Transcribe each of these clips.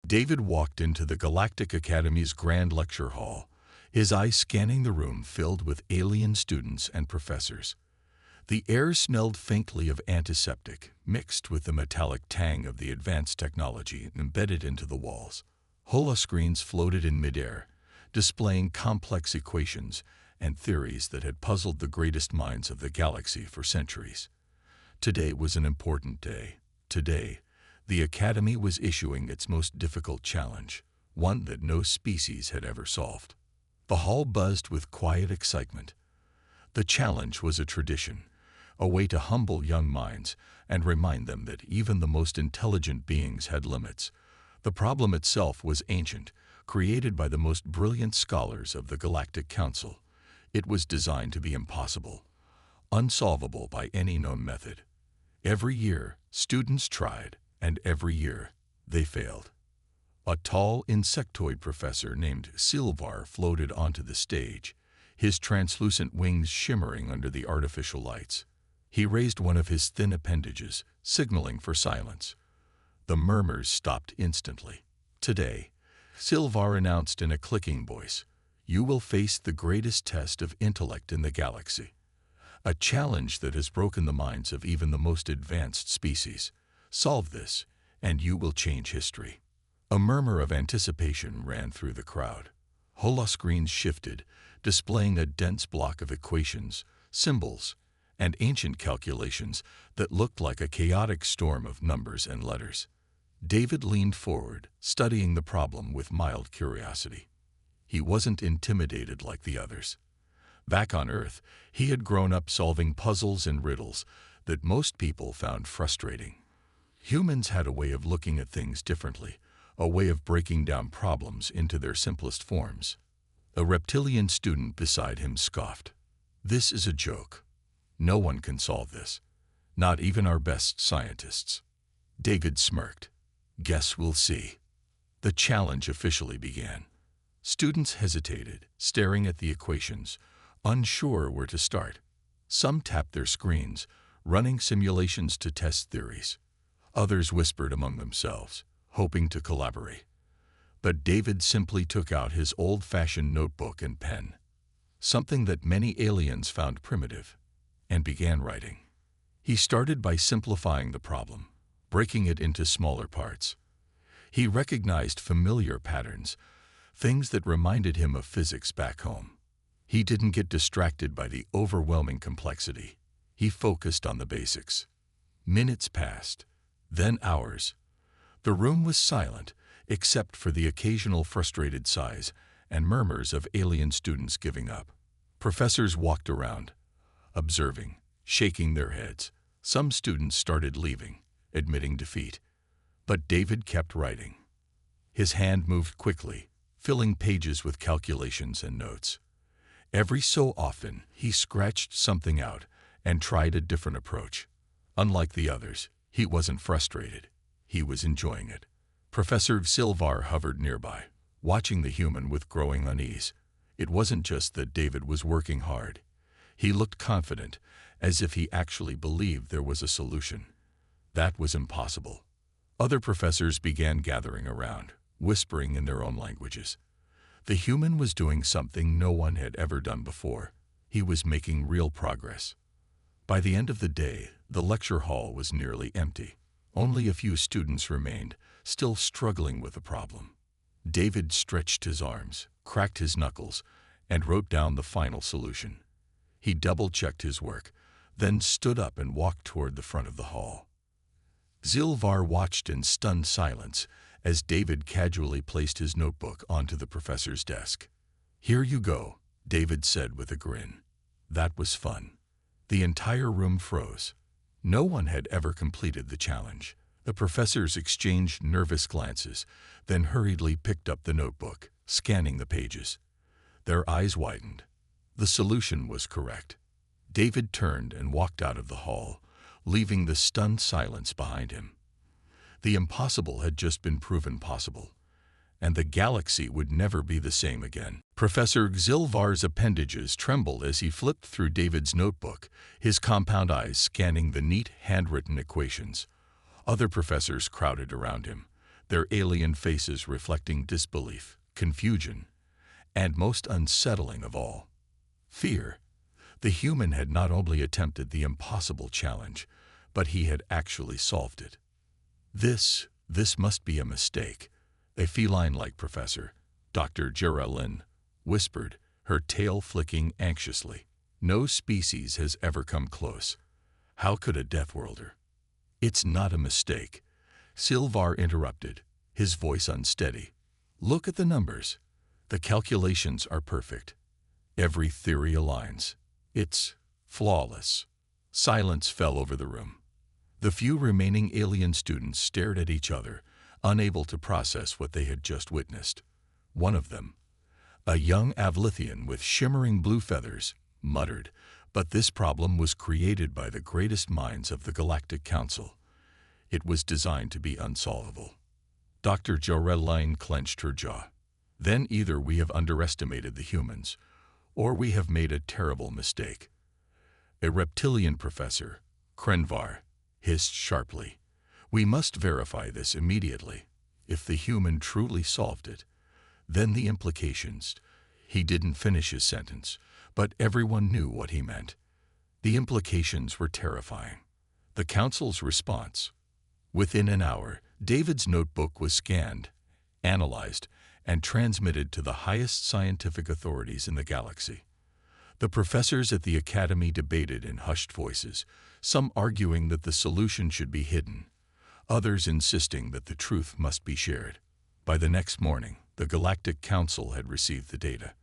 David walked into the Galactic Academy's Grand Lecture Hall, his eyes scanning the room filled with alien students and professors. The air smelled faintly of antiseptic, mixed with the metallic tang of the advanced technology embedded into the walls. Holoscreens floated in midair, displaying complex equations and theories that had puzzled the greatest minds of the galaxy for centuries. Today was an important day. Today, the Academy was issuing its most difficult challenge, one that no species had ever solved. The hall buzzed with quiet excitement. The challenge was a tradition, a way to humble young minds and remind them that even the most intelligent beings had limits. The problem itself was ancient, created by the most brilliant scholars of the Galactic Council. It was designed to be impossible, unsolvable by any known method. Every year, students tried, and every year, they failed. A tall insectoid professor named Silvar floated onto the stage, his translucent wings shimmering under the artificial lights. He raised one of his thin appendages, signaling for silence. The murmurs stopped instantly. Today, Silvar announced in a clicking voice, "You will face the greatest test of intellect in the galaxy. A challenge that has broken the minds of even the most advanced species. Solve this, and you will change history." A murmur of anticipation ran through the crowd. Holoscreens shifted, displaying a dense block of equations, symbols, and ancient calculations that looked like a chaotic storm of numbers and letters. David leaned forward, studying the problem with mild curiosity. He wasn't intimidated like the others. Back on Earth, he had grown up solving puzzles and riddles that most people found frustrating. Humans had a way of looking at things differently, a way of breaking down problems into their simplest forms. A reptilian student beside him scoffed. "This is a joke. No one can solve this. Not even our best scientists." David smirked. "Guess we'll see." The challenge officially began. Students hesitated, staring at the equations, unsure where to start. Some tapped their screens, running simulations to test theories. Others whispered among themselves, hoping to collaborate. But David simply took out his old-fashioned notebook and pen, something that many aliens found primitive, and began writing. He started by simplifying the problem, breaking it into smaller parts. He recognized familiar patterns, things that reminded him of physics back home. He didn't get distracted by the overwhelming complexity. He focused on the basics. Minutes passed, then hours. The room was silent, except for the occasional frustrated sighs and murmurs of alien students giving up. Professors walked around, observing, shaking their heads. Some students started leaving, admitting defeat. But David kept writing. His hand moved quickly, filling pages with calculations and notes. Every so often, he scratched something out and tried a different approach. Unlike the others, he wasn't frustrated. He was enjoying it. Professor Silvar hovered nearby, watching the human with growing unease. It wasn't just that David was working hard. He looked confident, as if he actually believed there was a solution. That was impossible. Other professors began gathering around, whispering in their own languages. The human was doing something no one had ever done before. He was making real progress. By the end of the day, the lecture hall was nearly empty. Only a few students remained, still struggling with the problem. David stretched his arms, cracked his knuckles, and wrote down the final solution. He double-checked his work, then stood up and walked toward the front of the hall. Silvar watched in stunned silence as David casually placed his notebook onto the professor's desk. "Here you go," David said with a grin. That was fun. The entire room froze. No one had ever completed the challenge. The professors exchanged nervous glances, then hurriedly picked up the notebook, scanning the pages. Their eyes widened. The solution was correct. David turned and walked out of the hall, leaving the stunned silence behind him. The impossible had just been proven possible, and the galaxy would never be the same again. Professor Silvar's appendages trembled as he flipped through David's notebook, his compound eyes scanning the neat, handwritten equations. Other professors crowded around him, their alien faces reflecting disbelief, confusion, and most unsettling of all, fear. The human had not only attempted the impossible challenge, but he had actually solved it. This must be a mistake, a feline-like professor, Dr. Geraldine, whispered, her tail flicking anxiously. No species has ever come close. How could a Deathworlder? It's not a mistake, Silvar interrupted, his voice unsteady. Look at the numbers. The calculations are perfect. Every theory aligns. It's flawless. Silence fell over the room. The few remaining alien students stared at each other, unable to process what they had just witnessed. One of them, a young Avlithian with shimmering blue feathers, muttered, "But this problem was created by the greatest minds of the Galactic Council. It was designed to be unsolvable." Dr. Geraldine clenched her jaw. "Then either we have underestimated the humans, or we have made a terrible mistake." A reptilian professor, Krenvar, hissed sharply, "We must verify this immediately. If the human truly solved it, then the implications—" He didn't finish his sentence, but everyone knew what he meant. The implications were terrifying. The Council's response. Within an hour, David's notebook was scanned, analyzed, and transmitted to the highest scientific authorities in the galaxy. The professors at the Academy debated in hushed voices, some arguing that the solution should be hidden, others insisting that the truth must be shared. By the next morning, the Galactic Council had received the data.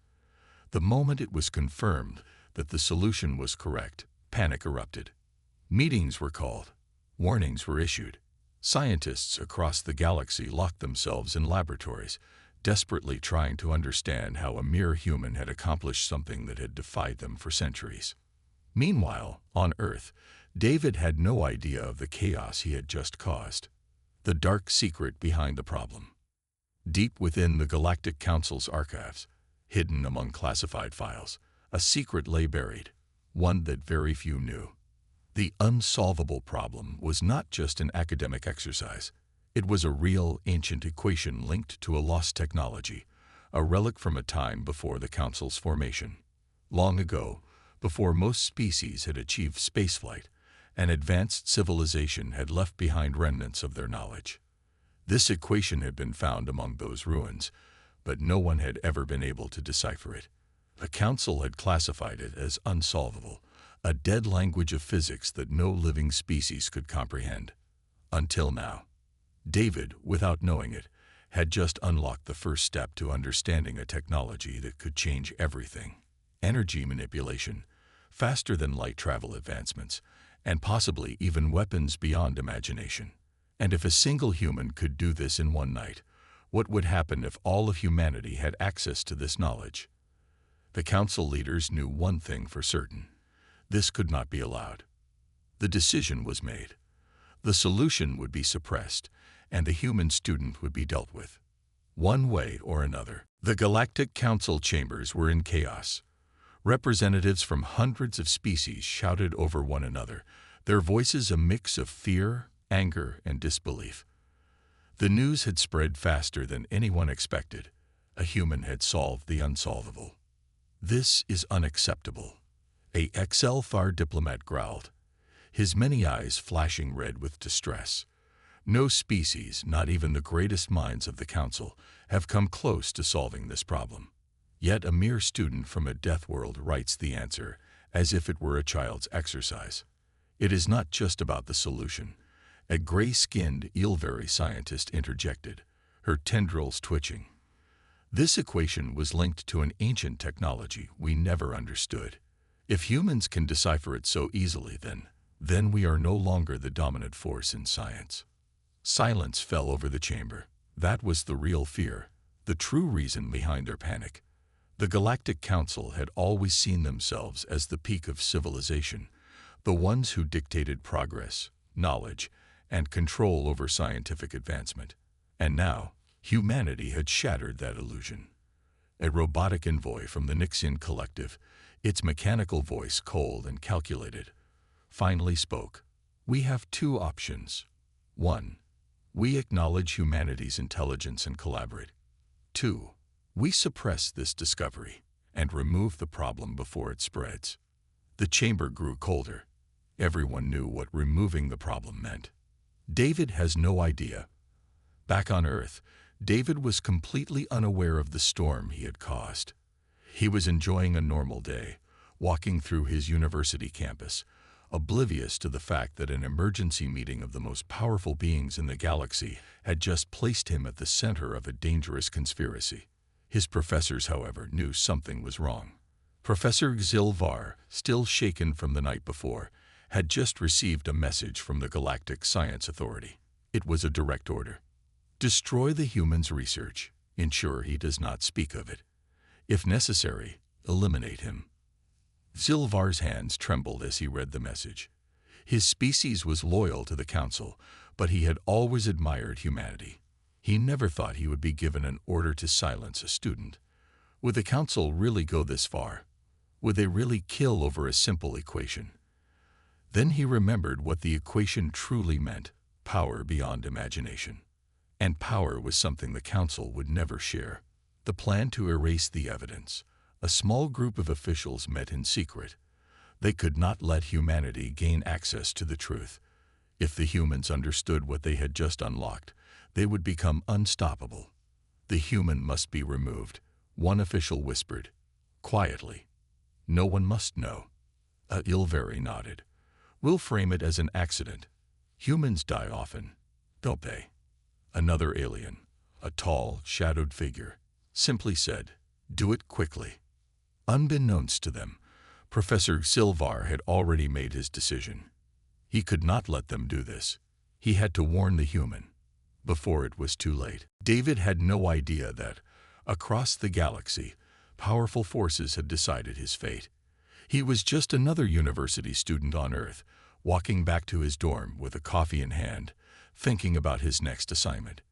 The moment it was confirmed that the solution was correct, panic erupted. Meetings were called. Warnings were issued. Scientists across the galaxy locked themselves in laboratories, desperately trying to understand how a mere human had accomplished something that had defied them for centuries. Meanwhile, on Earth, David had no idea of the chaos he had just caused. The dark secret behind the problem. Deep within the Galactic Council's archives, hidden among classified files, a secret lay buried, one that very few knew. The unsolvable problem was not just an academic exercise. It was a real, ancient equation linked to a lost technology, a relic from a time before the Council's formation. Long ago, before most species had achieved spaceflight, an advanced civilization had left behind remnants of their knowledge. This equation had been found among those ruins, but no one had ever been able to decipher it. The Council had classified it as unsolvable, a dead language of physics that no living species could comprehend. Until now. David, without knowing it, had just unlocked the first step to understanding a technology that could change everything. Energy manipulation, faster than light travel advancements, and possibly even weapons beyond imagination. And if a single human could do this in one night, what would happen if all of humanity had access to this knowledge? The Council leaders knew one thing for certain. This could not be allowed. The decision was made. The solution would be suppressed, and the human student would be dealt with. One way or another. The Galactic Council chambers were in chaos. Representatives from hundreds of species shouted over one another, their voices a mix of fear, anger, and disbelief. The news had spread faster than anyone expected. A human had solved the unsolvable. "This is unacceptable," a XL-FAR diplomat growled, his many eyes flashing red with distress. "No species, not even the greatest minds of the Council, have come close to solving this problem. Yet a mere student from a death world writes the answer, as if it were a child's exercise. It is not just about the solution." A gray-skinned Ilveri scientist interjected, her tendrils twitching. "This equation was linked to an ancient technology we never understood. If humans can decipher it so easily, then we are no longer the dominant force in science." Silence fell over the chamber. That was the real fear, the true reason behind their panic. The Galactic Council had always seen themselves as the peak of civilization, the ones who dictated progress, knowledge, and control over scientific advancement. And now, humanity had shattered that illusion. A robotic envoy from the Nixian collective, its mechanical voice cold and calculated, finally spoke. "We have two options. 1. We acknowledge humanity's intelligence and collaborate. 2. We suppress this discovery and remove the problem before it spreads. The chamber grew colder. Everyone knew what removing the problem meant. David has no idea. Back on Earth, David was completely unaware of the storm he had caused. He was enjoying a normal day, walking through his university campus, oblivious to the fact that an emergency meeting of the most powerful beings in the galaxy had just placed him at the center of a dangerous conspiracy. His professors, however, knew something was wrong. Professor Xilvar, still shaken from the night before, had just received a message from the Galactic Science Authority. It was a direct order. Destroy the human's research. Ensure he does not speak of it. If necessary, eliminate him. Xilvar's hands trembled as he read the message. His species was loyal to the Council, but he had always admired humanity. He never thought he would be given an order to silence a student. Would the Council really go this far? Would they really kill over a simple equation? Then he remembered what the equation truly meant: power beyond imagination. And power was something the Council would never share. The plan to erase the evidence. A small group of officials met in secret. They could not let humanity gain access to the truth. If the humans understood what they had just unlocked, they would become unstoppable. The human must be removed, one official whispered, quietly. No one must know. Ilveri nodded. We'll frame it as an accident. Humans die often, don't they? Another alien, a tall, shadowed figure, simply said, do it quickly. Unbeknownst to them, Professor Xilvar had already made his decision. He could not let them do this. He had to warn the human, before it was too late. David had no idea that, across the galaxy, powerful forces had decided his fate. He was just another university student on Earth, walking back to his dorm with a coffee in hand, thinking about his next assignment.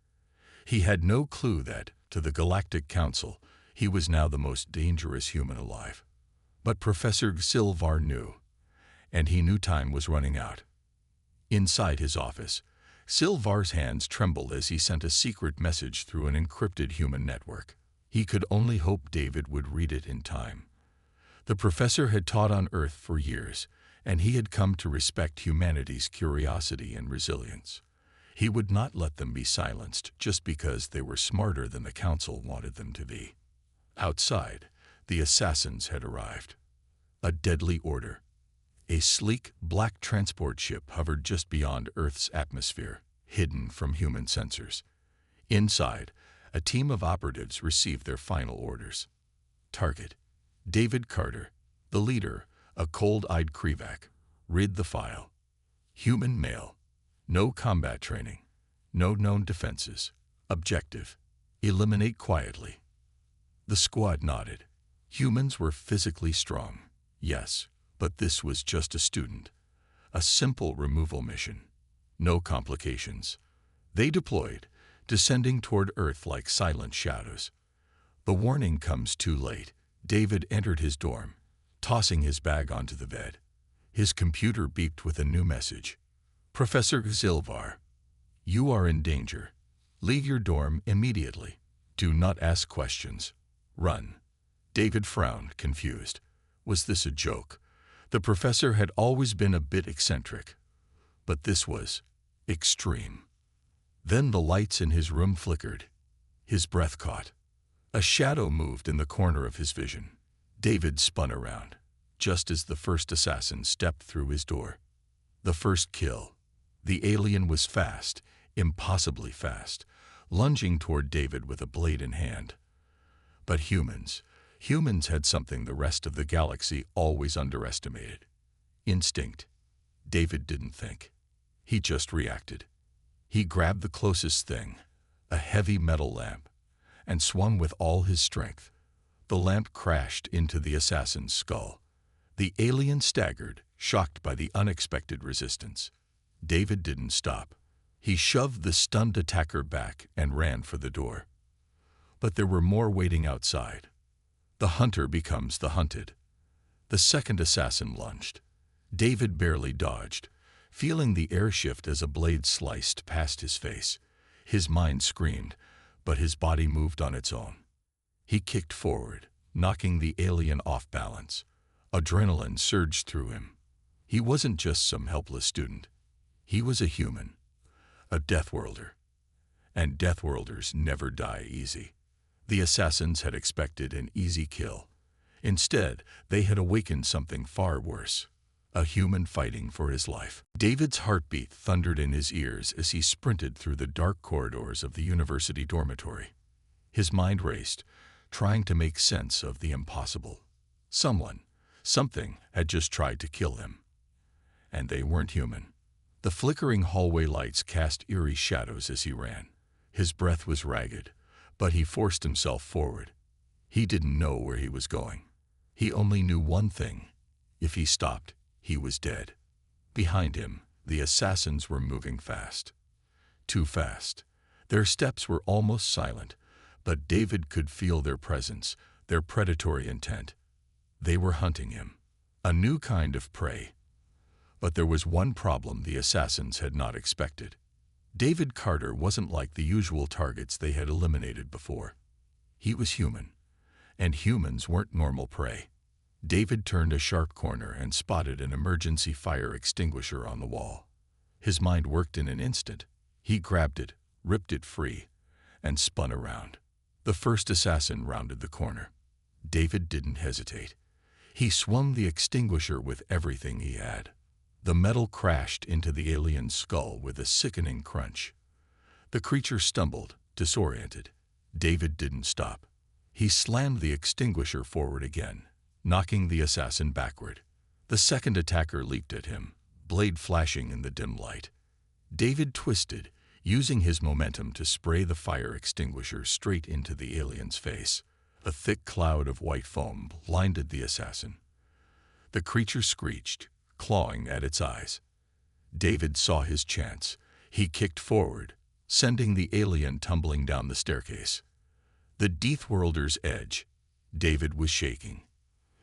He had no clue that, to the Galactic Council, he was now the most dangerous human alive. But Professor Xilvar knew, and he knew time was running out. Inside his office, Xilvar's hands trembled as he sent a secret message through an encrypted human network. He could only hope David would read it in time. The professor had taught on Earth for years, and he had come to respect humanity's curiosity and resilience. He would not let them be silenced just because they were smarter than the Council wanted them to be. Outside, the assassins had arrived. A deadly order. A sleek, black transport ship hovered just beyond Earth's atmosphere, hidden from human sensors. Inside, a team of operatives received their final orders. Target: David Carter, the leader, a cold-eyed Krivak. Read the file. Human male. No combat training. No known defenses. Objective: eliminate quietly. The squad nodded. Humans were physically strong, yes, but this was just a student. A simple removal mission. No complications. They deployed, descending toward Earth like silent shadows. The warning comes too late. David entered his dorm, tossing his bag onto the bed. His computer beeped with a new message. Professor Xilvar, you are in danger. Leave your dorm immediately. Do not ask questions. Run. David frowned, confused. Was this a joke? The professor had always been a bit eccentric, but this was extreme. Then the lights in his room flickered. His breath caught. A shadow moved in the corner of his vision. David spun around, just as the first assassin stepped through his door. The first kill. The alien was fast, impossibly fast, lunging toward David with a blade in hand. But humans had something the rest of the galaxy always underestimated. Instinct. David didn't think. He just reacted. He grabbed the closest thing, a heavy metal lamp, and swung with all his strength. The lamp crashed into the assassin's skull. The alien staggered, shocked by the unexpected resistance. David didn't stop. He shoved the stunned attacker back and ran for the door. But there were more waiting outside. The hunter becomes the hunted. The second assassin lunged. David barely dodged, feeling the air shift as a blade sliced past his face. His mind screamed, but his body moved on its own. He kicked forward, knocking the alien off balance. Adrenaline surged through him. He wasn't just some helpless student. He was a human, a Deathworlder. And Deathworlders never die easy. The assassins had expected an easy kill. Instead, they had awakened something far worse. A human fighting for his life. David's heartbeat thundered in his ears as he sprinted through the dark corridors of the university dormitory. His mind raced, trying to make sense of the impossible. Something had just tried to kill him. And they weren't human. The flickering hallway lights cast eerie shadows as he ran. His breath was ragged, but he forced himself forward. He didn't know where he was going. He only knew one thing. If he stopped, he was dead. Behind him, the assassins were moving fast. Too fast. Their steps were almost silent, but David could feel their presence, their predatory intent. They were hunting him. A new kind of prey. But there was one problem the assassins had not expected. David Carter wasn't like the usual targets they had eliminated before. He was human, and humans weren't normal prey. David turned a sharp corner and spotted an emergency fire extinguisher on the wall. His mind worked in an instant. He grabbed it, ripped it free, and spun around. The first assassin rounded the corner. David didn't hesitate. He swung the extinguisher with everything he had. The metal crashed into the alien's skull with a sickening crunch. The creature stumbled, disoriented. David didn't stop. He slammed the extinguisher forward again, knocking the assassin backward. The second attacker leaped at him, blade flashing in the dim light. David twisted, using his momentum to spray the fire extinguisher straight into the alien's face. A thick cloud of white foam blinded the assassin. The creature screeched, clawing at its eyes. David saw his chance. He kicked forward, sending the alien tumbling down the staircase. The Deathworlders' edge. David was shaking.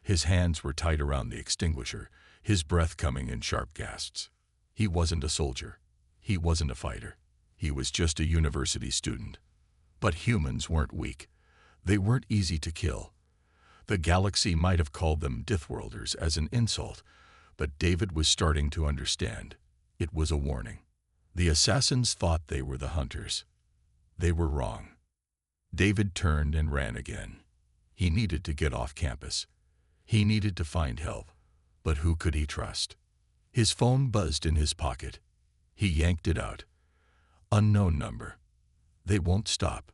His hands were tight around the extinguisher, his breath coming in sharp gasps. He wasn't a soldier. He wasn't a fighter. He was just a university student. But humans weren't weak. They weren't easy to kill. The galaxy might have called them Deathworlders as an insult, but David was starting to understand. It was a warning. The assassins thought they were the hunters. They were wrong. David turned and ran again. He needed to get off campus. He needed to find help. But who could he trust? His phone buzzed in his pocket. He yanked it out. Unknown number. They won't stop.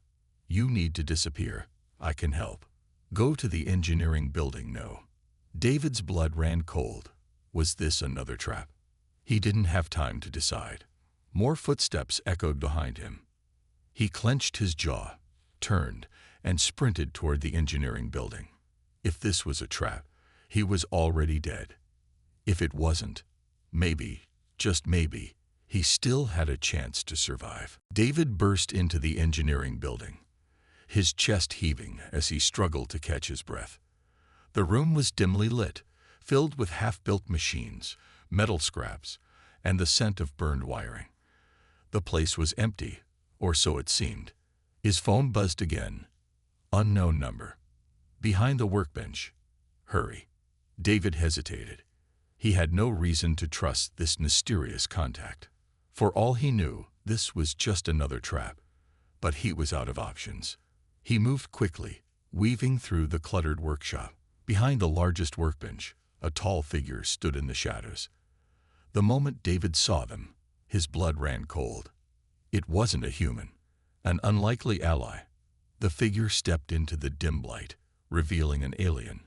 You need to disappear. I can help. Go to the engineering building now. David's blood ran cold. Was this another trap? He didn't have time to decide. More footsteps echoed behind him. He clenched his jaw, turned, and sprinted toward the engineering building. If this was a trap, he was already dead. If it wasn't, maybe, just maybe, he still had a chance to survive. David burst into the engineering building, his chest heaving as he struggled to catch his breath. The room was dimly lit, filled with half-built machines, metal scraps, and the scent of burned wiring. The place was empty, or so it seemed. His phone buzzed again. Unknown number. Behind the workbench. Hurry. David hesitated. He had no reason to trust this mysterious contact. For all he knew, this was just another trap. But he was out of options. He moved quickly, weaving through the cluttered workshop. Behind the largest workbench, a tall figure stood in the shadows. The moment David saw them, his blood ran cold. It wasn't a human, an unlikely ally. The figure stepped into the dim light, revealing an alien.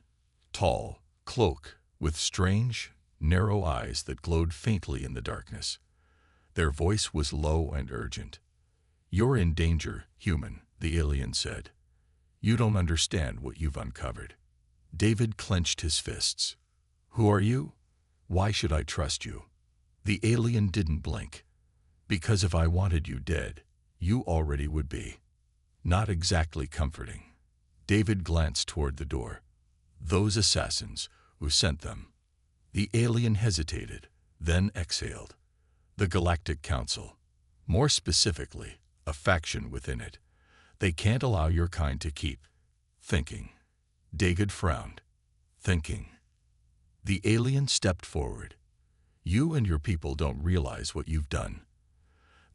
Tall, cloaked, with strange, narrow eyes that glowed faintly in the darkness. Their voice was low and urgent. "You're in danger, human," the alien said. "You don't understand what you've uncovered." David clenched his fists. "Who are you? Why should I trust you?" The alien didn't blink. "Because if I wanted you dead, you already would be." Not exactly comforting. David glanced toward the door. Those assassins, who sent them. The alien hesitated, then exhaled. The Galactic Council. More specifically, a faction within it. They can't allow your kind to keep thinking. David frowned. Thinking. The alien stepped forward. You and your people don't realize what you've done.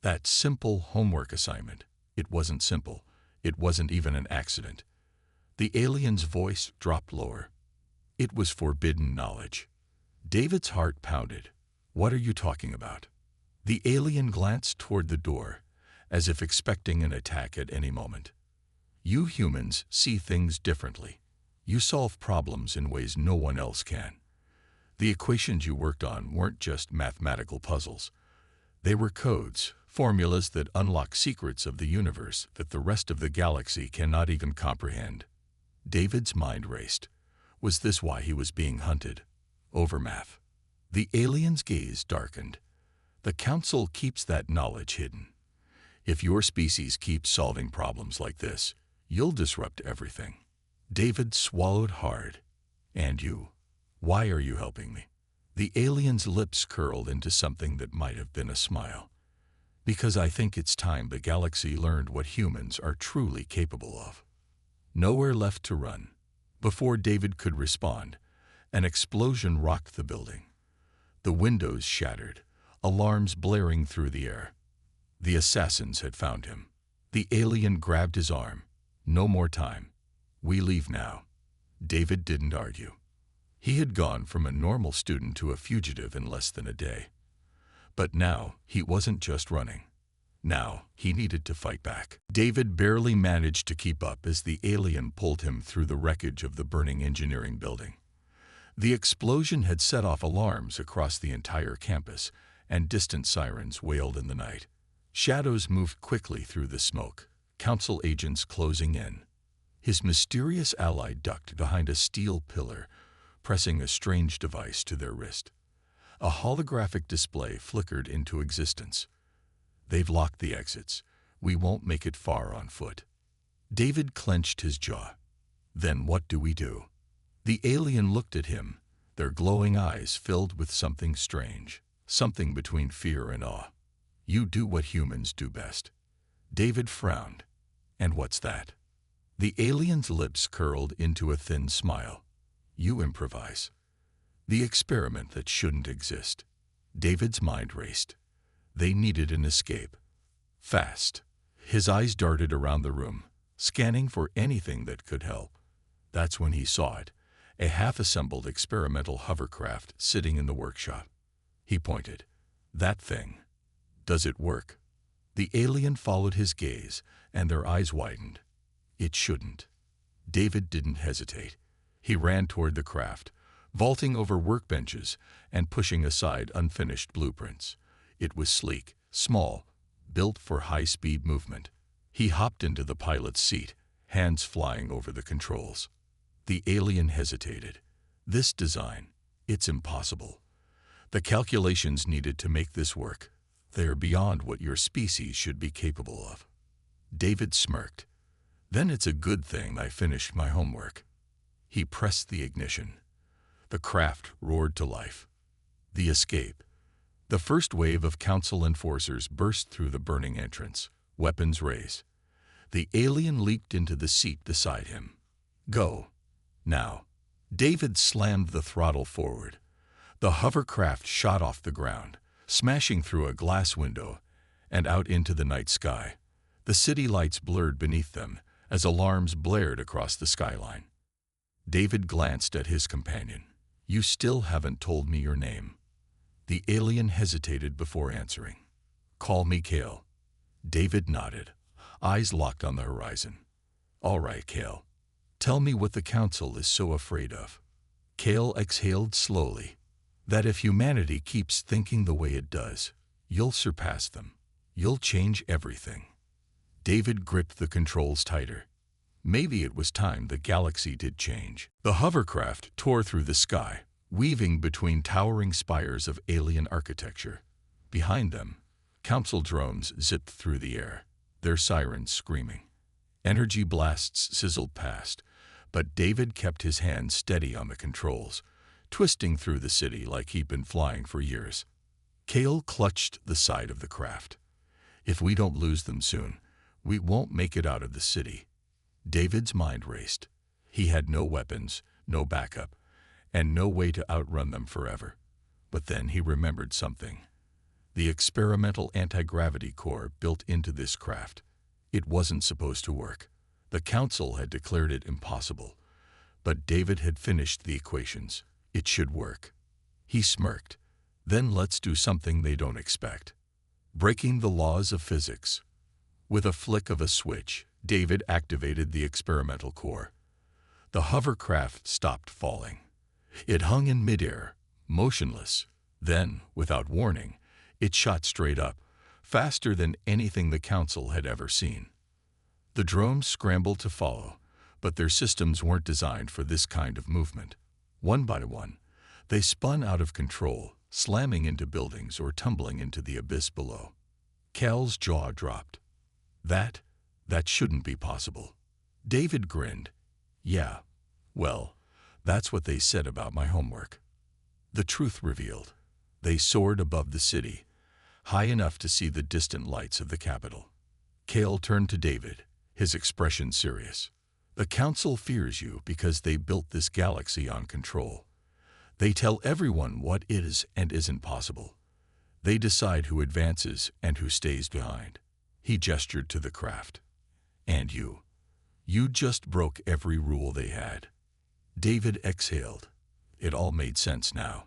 That simple homework assignment, it wasn't simple. It wasn't even an accident. The alien's voice dropped lower. It was forbidden knowledge. David's heart pounded. What are you talking about? The alien glanced toward the door, as if expecting an attack at any moment. You humans see things differently. You solve problems in ways no one else can. The equations you worked on weren't just mathematical puzzles. They were codes, formulas that unlock secrets of the universe that the rest of the galaxy cannot even comprehend. David's mind raced. Was this why he was being hunted? Over math. The alien's gaze darkened. The Council keeps that knowledge hidden. If your species keeps solving problems like this, you'll disrupt everything. David swallowed hard. And you? Why are you helping me? The alien's lips curled into something that might have been a smile. Because I think it's time the galaxy learned what humans are truly capable of. Nowhere left to run. Before David could respond, an explosion rocked the building. The windows shattered, alarms blaring through the air. The assassins had found him. The alien grabbed his arm. No more time. We leave now. David didn't argue. He had gone from a normal student to a fugitive in less than a day. But now he wasn't just running. Now he needed to fight back. David barely managed to keep up as the alien pulled him through the wreckage of the burning engineering building. The explosion had set off alarms across the entire campus, and distant sirens wailed in the night. Shadows moved quickly through the smoke, Council agents closing in. His mysterious ally ducked behind a steel pillar, pressing a strange device to their wrist. A holographic display flickered into existence. They've locked the exits. We won't make it far on foot. David clenched his jaw. Then what do we do? The alien looked at him, their glowing eyes filled with something strange, something between fear and awe. You do what humans do best. David frowned. And what's that? The alien's lips curled into a thin smile. You improvise. The experiment that shouldn't exist. David's mind raced. They needed an escape. Fast. His eyes darted around the room, scanning for anything that could help. That's when he saw it, a half-assembled experimental hovercraft sitting in the workshop. He pointed. That thing. Does it work? The alien followed his gaze, and their eyes widened. It shouldn't. David didn't hesitate. He ran toward the craft, vaulting over workbenches and pushing aside unfinished blueprints. It was sleek, small, built for high-speed movement. He hopped into the pilot's seat, hands flying over the controls. The alien hesitated. This design, it's impossible. The calculations needed to make this work, they're beyond what your species should be capable of. David smirked. Then it's a good thing I finished my homework. He pressed the ignition. The craft roared to life. The escape. The first wave of Council enforcers burst through the burning entrance, weapons raised. The alien leaped into the seat beside him. Go. Now. David slammed the throttle forward. The hovercraft shot off the ground, smashing through a glass window and out into the night sky. The city lights blurred beneath them as alarms blared across the skyline. David glanced at his companion. You still haven't told me your name. The alien hesitated before answering. Call me Kale. David nodded, eyes locked on the horizon. All right, Kale. Tell me what the Council is so afraid of. Kale exhaled slowly. That if humanity keeps thinking the way it does, you'll surpass them. You'll change everything. David gripped the controls tighter. Maybe it was time the galaxy did change. The hovercraft tore through the sky, weaving between towering spires of alien architecture. Behind them, Council drones zipped through the air, their sirens screaming. Energy blasts sizzled past, but David kept his hands steady on the controls, twisting through the city like he'd been flying for years. Kale clutched the side of the craft. If we don't lose them soon, we won't make it out of the city. David's mind raced. He had no weapons, no backup, and no way to outrun them forever. But then he remembered something. The experimental anti-gravity core built into this craft. It wasn't supposed to work. The Council had declared it impossible. But David had finished the equations. It should work. He smirked. Then let's do something they don't expect. Breaking the laws of physics. With a flick of a switch, David activated the experimental core. The hovercraft stopped falling. It hung in midair, motionless. Then, without warning, it shot straight up, faster than anything the Council had ever seen. The drones scrambled to follow, but their systems weren't designed for this kind of movement. One by one, they spun out of control, slamming into buildings or tumbling into the abyss below. Cal's jaw dropped. That shouldn't be possible. David grinned. Yeah, well, that's what they said about my homework. The truth revealed. They soared above the city, high enough to see the distant lights of the capital. Cal turned to David, his expression serious. The Council fears you because they built this galaxy on control. They tell everyone what is and isn't possible. They decide who advances and who stays behind. He gestured to the craft. And you just broke every rule they had. David exhaled. It all made sense now.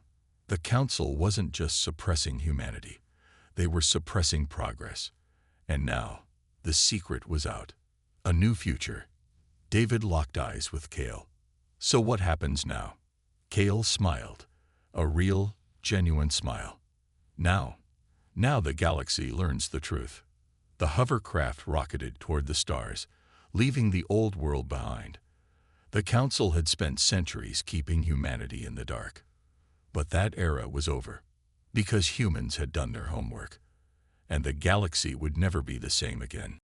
The Council wasn't just suppressing humanity. They were suppressing progress. And now, the secret was out. A new future. David locked eyes with Cal. So what happens now? Cal smiled. A real, genuine smile. Now the galaxy learns the truth. The hovercraft rocketed toward the stars, leaving the old world behind. The Council had spent centuries keeping humanity in the dark. But that era was over, because humans had done their homework, and the galaxy would never be the same again.